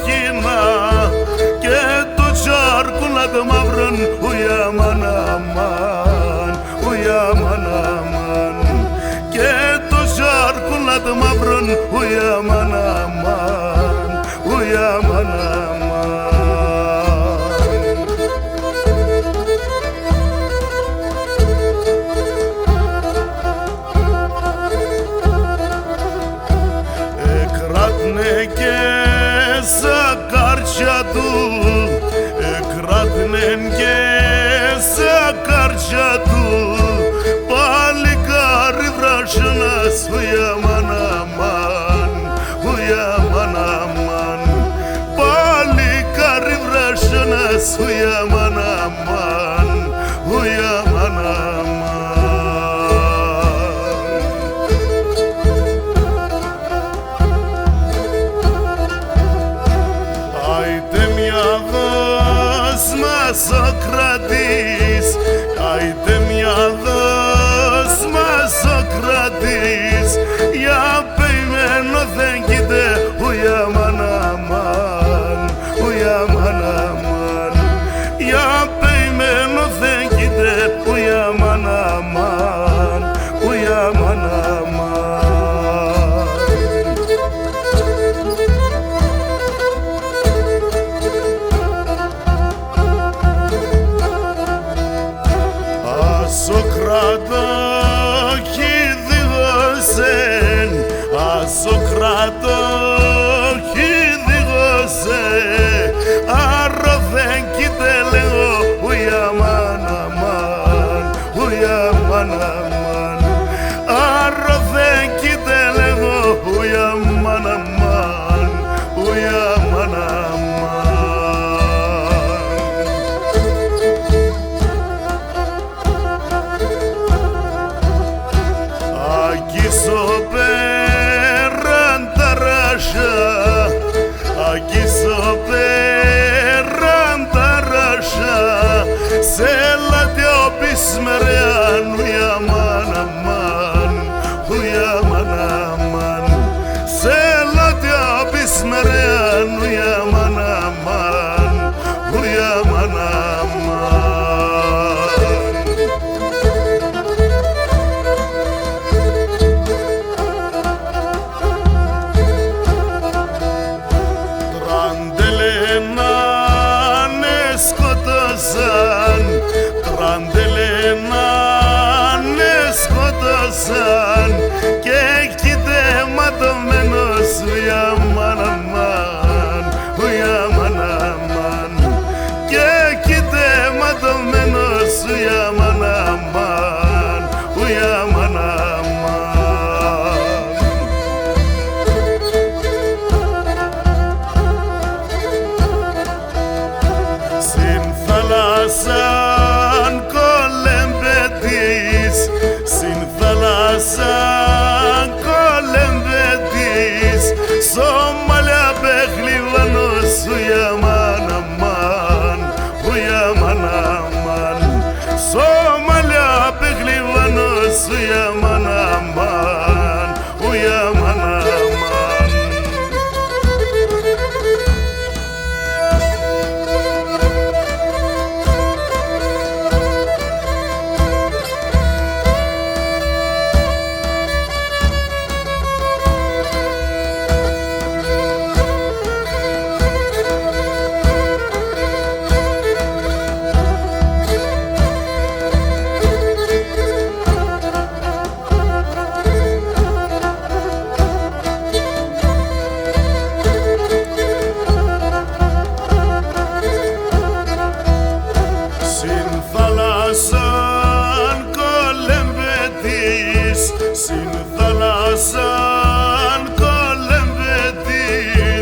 κοινά και το τσάρκουλα το μαύρον ουια μαναμάν, ουια μαναμάν και το τσάρκουλα το μαύρον ουια μαναμάν, ουια μαναμάν. Και σακάρτσια του εκράτνεν και σακάρτσια του παλικάρι βράσινας ουια μαναμάν, ουια μαναμάν παλικάρι βράσινας ουια μαναμάν, ουια μαναμάν. Σοκρατής, άιτε μια δόσμα Σοκρατής, για πεϊμένο δεν κοίτε ουια μαναμάν, ουια μαναμάν, για πεϊμένο δεν κοίτε ουια μαναμάν, ουια μαναμάν. Σοκρατόχι δίγωσεν, Σοκρατόχι δίγωσε, άρα δεν κοίτε λέγω ουια μαναμάν, ουια μαναμάν, άρα δεν κοίτε λέγω ουια μαναμάν, ουια μαναμάν. Αγγίσω πέραν τα ράσια, αγγίσω πέραν τα ράσια, σε λατιό πισμερεάν ουια μαναμάν, ουια μαναμάν, σε λατιό πισμερεάν ουια μαναμάν, ουια μαναμάν. Τραντελένανε σκότωσαν και κοίτε ματωμένος ουια μαναμάν, ουια μαναμάν και κοίτε ματωμένος ουια μαναμάν, ουια μαναμάν. Στην θάλασσαν κολεμπετής, στην θάλασσαν κολεμπετής, Σομαλιά παιχλιβανός ουια μαναμάν, ουια μαναμάν, Σομαλιά παιχλιβανός ουια μαναμάν, ουια μαναμάν. Στην θάλασσαν κολεμπετής,